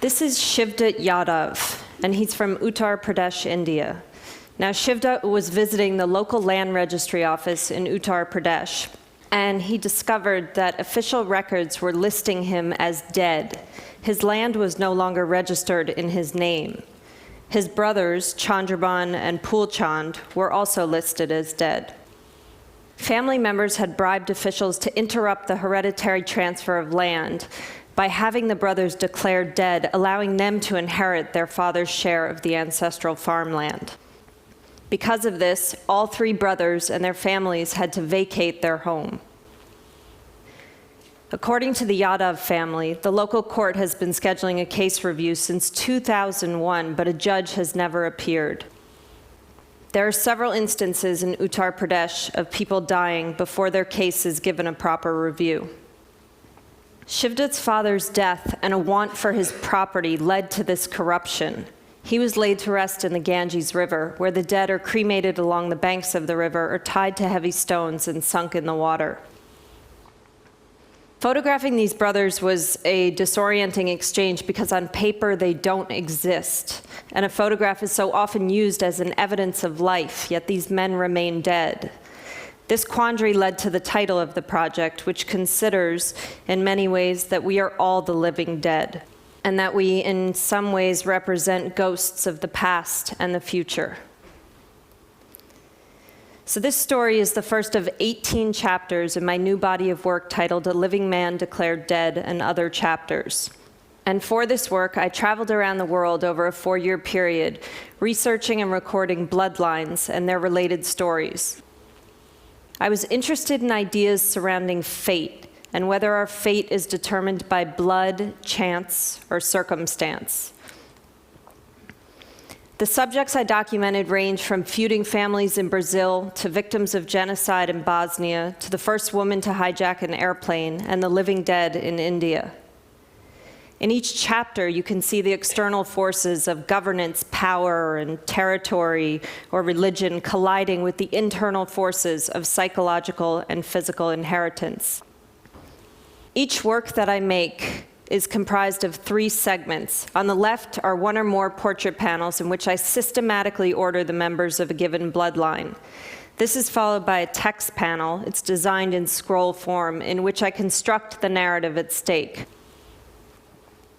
This is Shivdat Yadav, and he's from Uttar Pradesh, India. Now, Shivdat was visiting the local land registry office in Uttar Pradesh, and he discovered that official records were listing him as dead. His land was no longer registered in his name. His brothers, Chandraban and Poolchand, were also listed as dead. Family members had bribed officials to interrupt the hereditary transfer of land by having the brothers declared dead, allowing them to inherit their father's share of the ancestral farmland. Because of this, all three brothers and their families had to vacate their home. According to the Yadav family, the local court has been scheduling a case review since 2001, but a judge has never appeared. There are several instances in Uttar Pradesh of people dying before their case is given a proper review. Shivdat's father's death and a want for his property led to this corruption. He was laid to rest in the Ganges River, where the dead are cremated along the banks of the river or tied to heavy stones and sunk in the water. Photographing these brothers was a disorienting exchange because on paper they don't exist, and a photograph is so often used as an evidence of life, yet these men remain dead. This quandary led to the title of the project, which considers, in many ways, that we are all the living dead, and that we, in some ways, represent ghosts of the past and the future. So this story is the first of 18 chapters in my new body of work titled A Living Man Declared Dead and Other Chapters. And for this work, I traveled around the world over a 4-year period, researching and recording bloodlines and their related stories. I was interested in ideas surrounding fate and whether our fate is determined by blood, chance, or circumstance. The subjects I documented range from feuding families in Brazil to victims of genocide in Bosnia to the first woman to hijack an airplane and the living dead in India. In each chapter, you can see the external forces of governance, power, and territory or religion colliding with the internal forces of psychological and physical inheritance. Each work that I make is comprised of 3 segments. On the left are 1 or more portrait panels in which I systematically order the members of a given bloodline. This is followed by a text panel. It's designed in scroll form in which I construct the narrative at stake.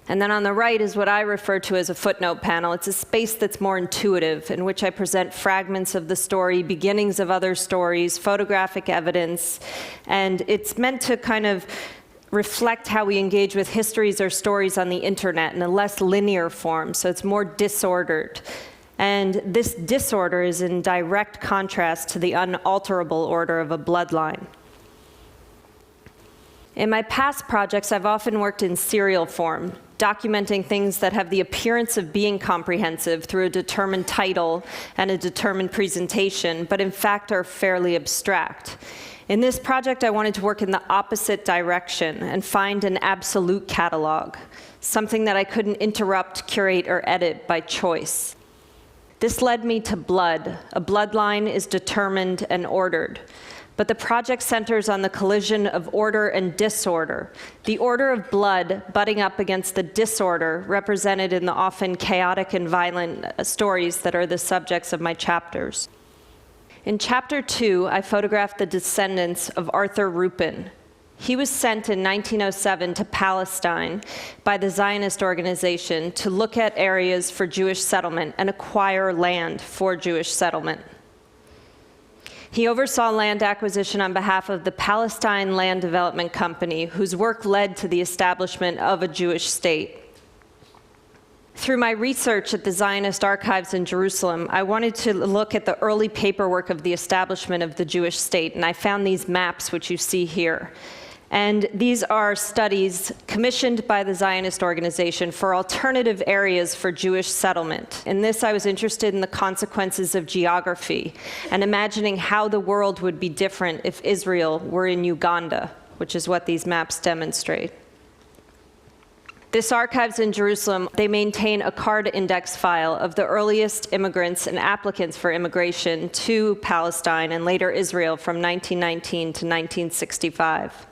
And then on the right is what I refer to as a footnote panel. It's a space that's more intuitive, in which I present fragments of the story, beginnings of other stories, photographic evidence, and it's meant to kind of reflect how we engage with histories or stories on the internet in a less linear form, so it's more disordered. And this disorder is in direct contrast to the unalterable order of a bloodline. In my past projects, I've often worked in serial form, documenting things that have the appearance of being comprehensive through a determined title and a determined presentation, but in fact are fairly abstract. In this project, I wanted to work in the opposite direction and find an absolute catalog, something that I couldn't interrupt, curate, or edit by choice. This led me to blood. A bloodline is determined and ordered. But the project centers on the collision of order and disorder, the order of blood butting up against the disorder represented in the often chaotic and violent stories that are the subjects of my chapters. In chapter 2, I photographed the descendants of Arthur Rupin. He was sent in 1907 to Palestine by the Zionist organization to look at areas for Jewish settlement and acquire land for Jewish settlement. He oversaw land acquisition on behalf of the Palestine Land Development Company, whose work led to the establishment of a Jewish state. Through my research at the Zionist archives in Jerusalem, I wanted to look at the early paperwork of the establishment of the Jewish state, and I found these maps, which you see here. And these are studies commissioned by the Zionist organization for alternative areas for Jewish settlement. In this, I was interested in the consequences of geography and imagining how the world would be different if Israel were in Uganda, which is what these maps demonstrate. This archives in Jerusalem, they maintain a card index file of the earliest immigrants and applicants for immigration to Palestine and later Israel from 1919 to 1965.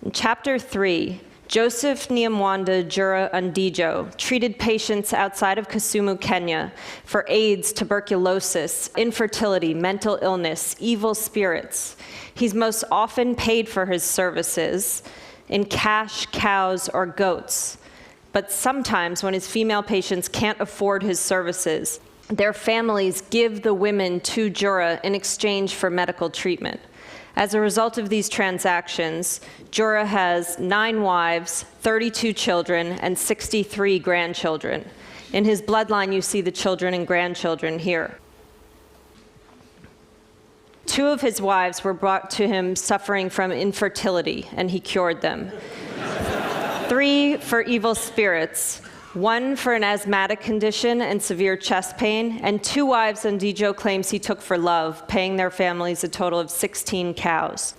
In chapter 3, Joseph Nyamwanda Jura Undijo treated patients outside of Kisumu, Kenya for AIDS, tuberculosis, infertility, mental illness, evil spirits. He's most often paid for his services in cash, cows, or goats. But sometimes when his female patients can't afford his services, their families give the women to Jura in exchange for medical treatment. As a result of these transactions, Jura has 9 wives, 32 children, and 63 grandchildren. In his bloodline, you see the children and grandchildren here. 2 of his wives were brought to him suffering from infertility, and he cured them. 3 for evil spirits, 1 for an asthmatic condition and severe chest pain, and 2 wives Undijo claims he took for love, paying their families a total of 16 cows.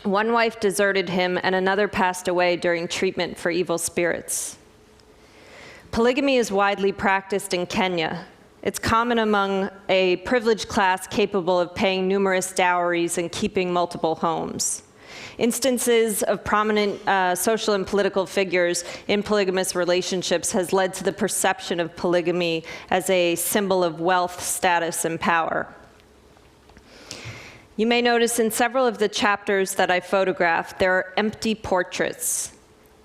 1 wife deserted him, and another passed away during treatment for evil spirits. Polygamy is widely practiced in Kenya. It's common among a privileged class capable of paying numerous dowries and keeping multiple homes. Instances of prominent social and political figures in polygamous relationships has led to the perception of polygamy as a symbol of wealth, status, and power. You may notice in several of the chapters that I photographed, there are empty portraits.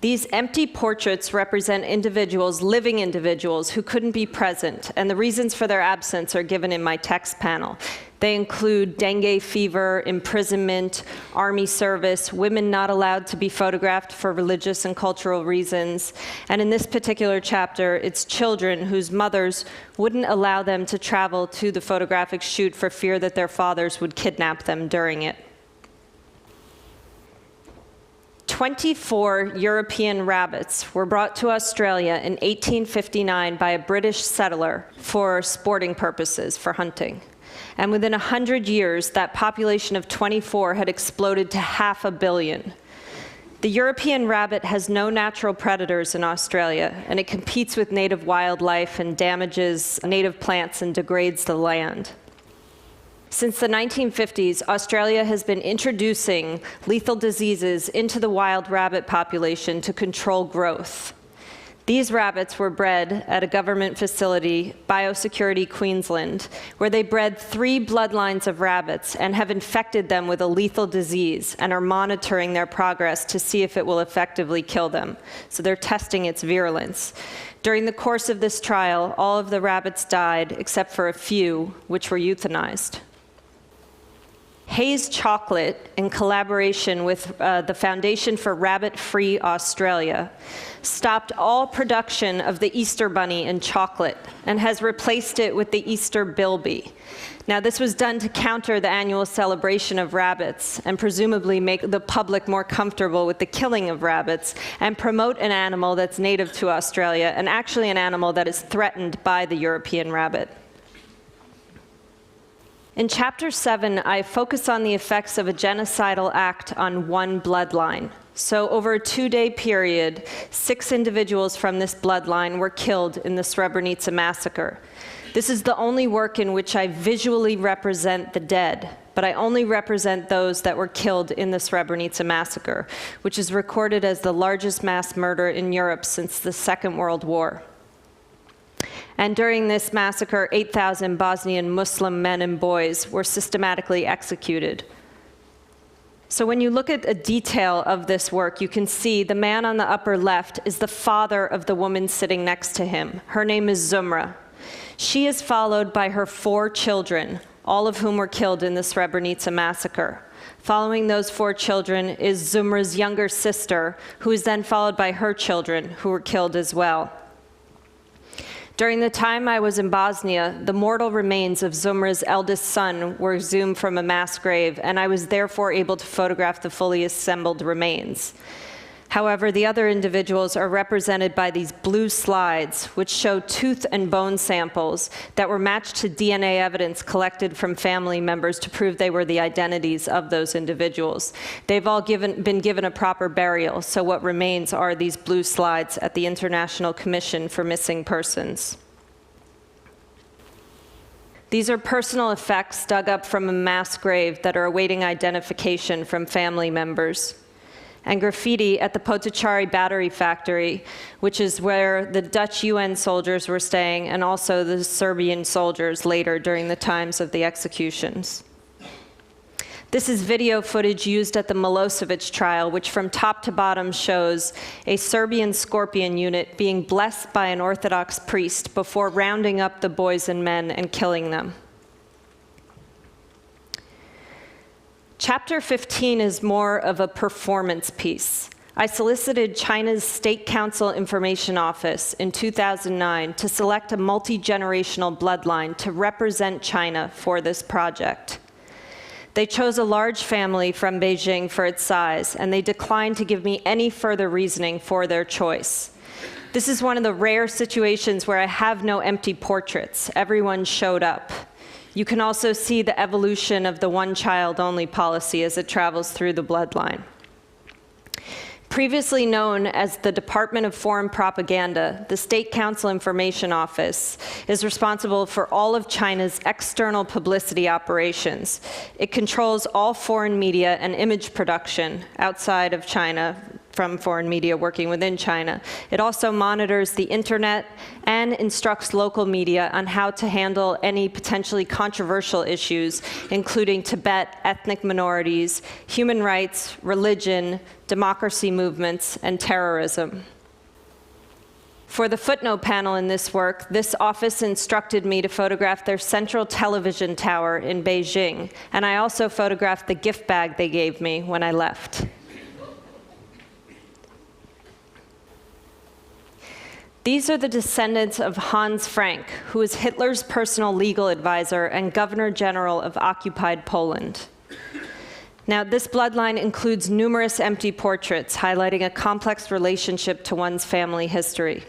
These empty portraits represent individuals, living individuals, who couldn't be present, and the reasons for their absence are given in my text panel. They include dengue fever, imprisonment, army service, women not allowed to be photographed for religious and cultural reasons, and in this particular chapter, it's children whose mothers wouldn't allow them to travel to the photographic shoot for fear that their fathers would kidnap them during it. 24 European rabbits were brought to Australia in 1859 by a British settler for sporting purposes, for hunting. And within 100 years, that population of 24 had exploded to 500 million. The European rabbit has no natural predators in Australia, and it competes with native wildlife and damages native plants and degrades the land. Since the 1950s, Australia has been introducing lethal diseases into the wild rabbit population to control growth. These rabbits were bred at a government facility, Biosecurity Queensland, where they bred 3 bloodlines of rabbits and have infected them with a lethal disease and are monitoring their progress to see if it will effectively kill them. So they're testing its virulence. During the course of this trial, all of the rabbits died except for a few, which were euthanized. Hayes Chocolate, in collaboration with the Foundation for Rabbit-Free Australia, stopped all production of the Easter Bunny in chocolate and has replaced it with the Easter Bilby. Now, this was done to counter the annual celebration of rabbits and presumably make the public more comfortable with the killing of rabbits and promote an animal that's native to Australia and actually an animal that is threatened by the European rabbit. In Chapter 7, I focus on the effects of a genocidal act on one bloodline. So over a 2-day period, 6 individuals from this bloodline were killed in the Srebrenica massacre. This is the only work in which I visually represent the dead, but I only represent those that were killed in the Srebrenica massacre, which is recorded as the largest mass murder in Europe since the Second World War. And during this massacre, 8,000 Bosnian Muslim men and boys were systematically executed. So when you look at a detail of this work, you can see the man on the upper left is the father of the woman sitting next to him. Her name is Zumra. She is followed by her 4 children, all of whom were killed in the Srebrenica massacre. Following those 4 children is Zumra's younger sister, who is then followed by her children, who were killed as well. During the time I was in Bosnia, the mortal remains of Zumra's eldest son were exhumed from a mass grave, and I was therefore able to photograph the fully assembled remains. However, the other individuals are represented by these blue slides, which show tooth and bone samples that were matched to DNA evidence collected from family members to prove they were the identities of those individuals. They've all been given a proper burial, so what remains are these blue slides at the International Commission for Missing Persons. These are personal effects dug up from a mass grave that are awaiting identification from family members. and graffiti at the Potocari battery factory, which is where the Dutch UN soldiers were staying, and also the Serbian soldiers later during the times of the executions. This is video footage used at the Milosevic trial, which from top to bottom shows a Serbian Scorpion unit being blessed by an Orthodox priest before rounding up the boys and men and killing them. Chapter 15 is more of a performance piece. I solicited China's State Council Information Office in 2009 to select a multi-generational bloodline to represent China for this project. They chose a large family from Beijing for its size, and they declined to give me any further reasoning for their choice. This is one of the rare situations where I have no empty portraits. Everyone showed up. You can also see the evolution of the one-child-only policy as it travels through the bloodline. Previously known as the Department of Foreign Propaganda, the State Council Information Office is responsible for all of China's external publicity operations. It controls all foreign media and image production outside of China from foreign media working within China. It also monitors the internet and instructs local media on how to handle any potentially controversial issues, including Tibet, ethnic minorities, human rights, religion, democracy movements, and terrorism. For the footnote panel in this work, this office instructed me to photograph their central television tower in Beijing, and I also photographed the gift bag they gave me when I left. These are the descendants of Hans Frank, who was Hitler's personal legal advisor and Governor General of occupied Poland. Now, this bloodline includes numerous empty portraits, highlighting a complex relationship to one's family history.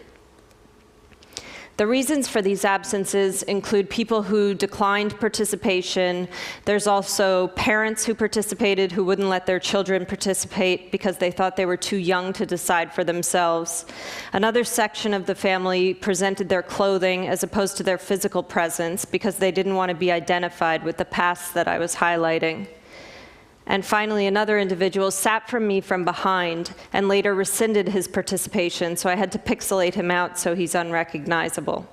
The reasons for these absences include people who declined participation. There's also parents who participated who wouldn't let their children participate because they thought they were too young to decide for themselves. Another section of the family presented their clothing as opposed to their physical presence because they didn't want to be identified with the past that I was highlighting. And finally, another individual sat from me from behind and later rescinded his participation, so I had to pixelate him out so he's unrecognizable.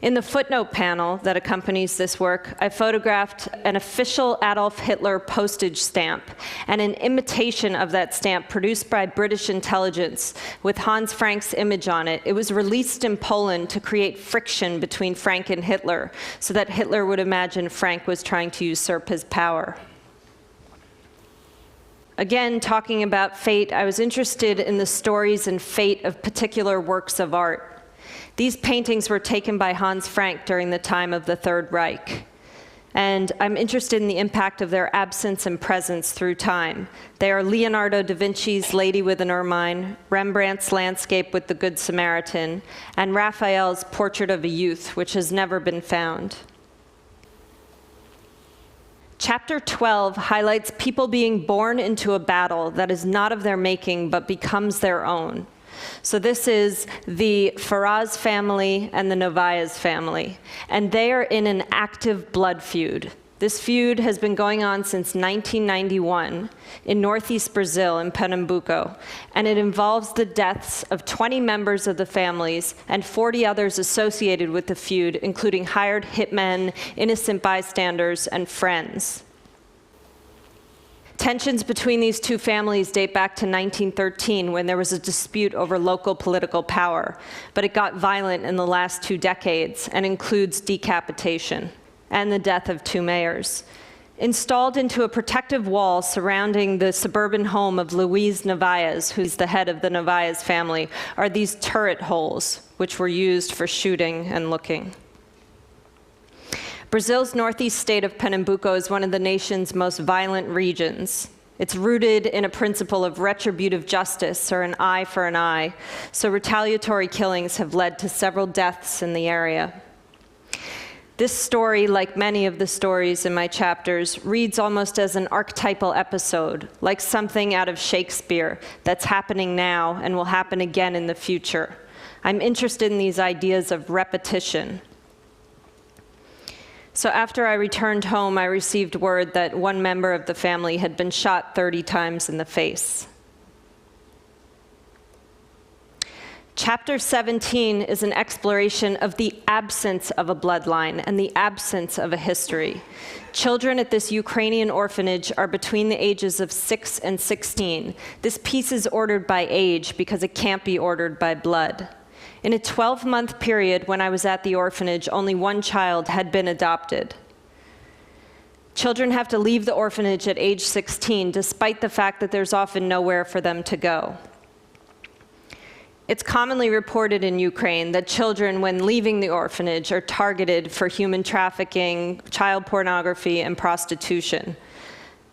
In the footnote panel that accompanies this work, I photographed an official Adolf Hitler postage stamp and an imitation of that stamp produced by British intelligence with Hans Frank's image on it. It was released in Poland to create friction between Frank and Hitler so that Hitler would imagine Frank was trying to usurp his power. Again, talking about fate, I was interested in the stories and fate of particular works of art. These paintings were taken by Hans Frank during the time of the Third Reich. And I'm interested in the impact of their absence and presence through time. They are Leonardo da Vinci's Lady with an Ermine, Rembrandt's landscape with the Good Samaritan, and Raphael's Portrait of a Youth, which has never been found. Chapter 12 highlights people being born into a battle that is not of their making, but becomes their own. So this is the Faraz family and the Novayes family, and they are in an active blood feud. This feud has been going on since 1991 in northeast Brazil, in Pernambuco, and it involves the deaths of 20 members of the families and 40 others associated with the feud, including hired hitmen, innocent bystanders, and friends. Tensions between these two families date back to 1913, when there was a dispute over local political power, but it got violent in the last 2 decades and includes decapitation and the death of 2 mayors. Installed into a protective wall surrounding the suburban home of Luiz Novayes, who's the head of the Novayes family, are these turret holes, which were used for shooting and looking. Brazil's northeast state of Pernambuco is one of the nation's most violent regions. It's rooted in a principle of retributive justice, or an eye for an eye, so retaliatory killings have led to several deaths in the area. This story, like many of the stories in my chapters, reads almost as an archetypal episode, like something out of Shakespeare that's happening now and will happen again in the future. I'm interested in these ideas of repetition. So after I returned home, I received word that one member of the family had been shot 30 times in the face. Chapter 17 is an exploration of the absence of a bloodline and the absence of a history. Children at this Ukrainian orphanage are between the ages of 6 and 16. This piece is ordered by age because it can't be ordered by blood. In a 12-month period when I was at the orphanage, only one child had been adopted. Children have to leave the orphanage at age 16, despite the fact that there's often nowhere for them to go. It's commonly reported in Ukraine that children, when leaving the orphanage, are targeted for human trafficking, child pornography, and prostitution.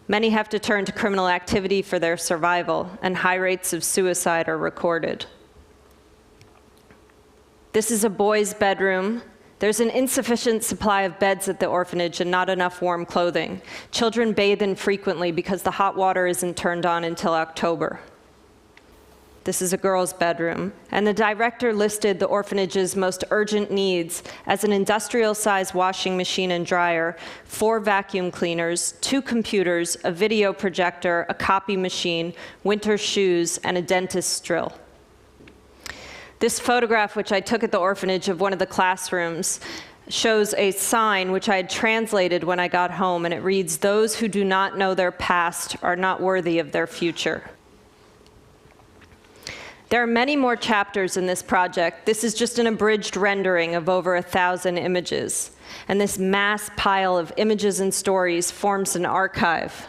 Many have to turn to criminal activity for their survival, and high rates of suicide are recorded. This is a boy's bedroom. There's an insufficient supply of beds at the orphanage and not enough warm clothing. Children bathe infrequently because the hot water isn't turned on until October. This is a girl's bedroom, and the director listed the orphanage's most urgent needs as an industrial-sized washing machine and dryer, 4 vacuum cleaners, 2 computers, a video projector, a copy machine, winter shoes, and a dentist's drill. This photograph, which I took at the orphanage of one of the classrooms, shows a sign which I had translated when I got home, and it reads, "Those who do not know their past are not worthy of their future." There are many more chapters in this project. This is just an abridged rendering of over 1,000 images. And this mass pile of images and stories forms an archive.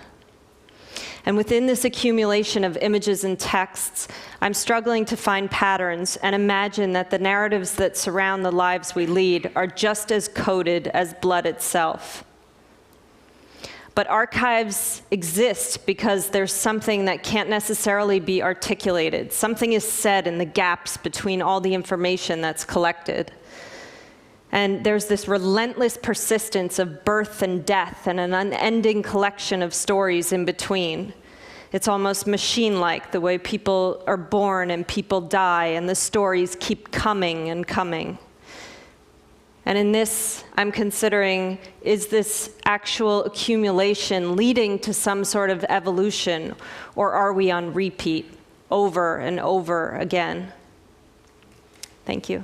And within this accumulation of images and texts, I'm struggling to find patterns and imagine that the narratives that surround the lives we lead are just as coded as blood itself. But archives exist because there's something that can't necessarily be articulated. Something is said in the gaps between all the information that's collected. And there's this relentless persistence of birth and death and an unending collection of stories in between. It's almost machine-like, the way people are born and people die, and the stories keep coming and coming. And in this, I'm considering, is this actual accumulation leading to some sort of evolution, or are we on repeat over and over again? Thank you.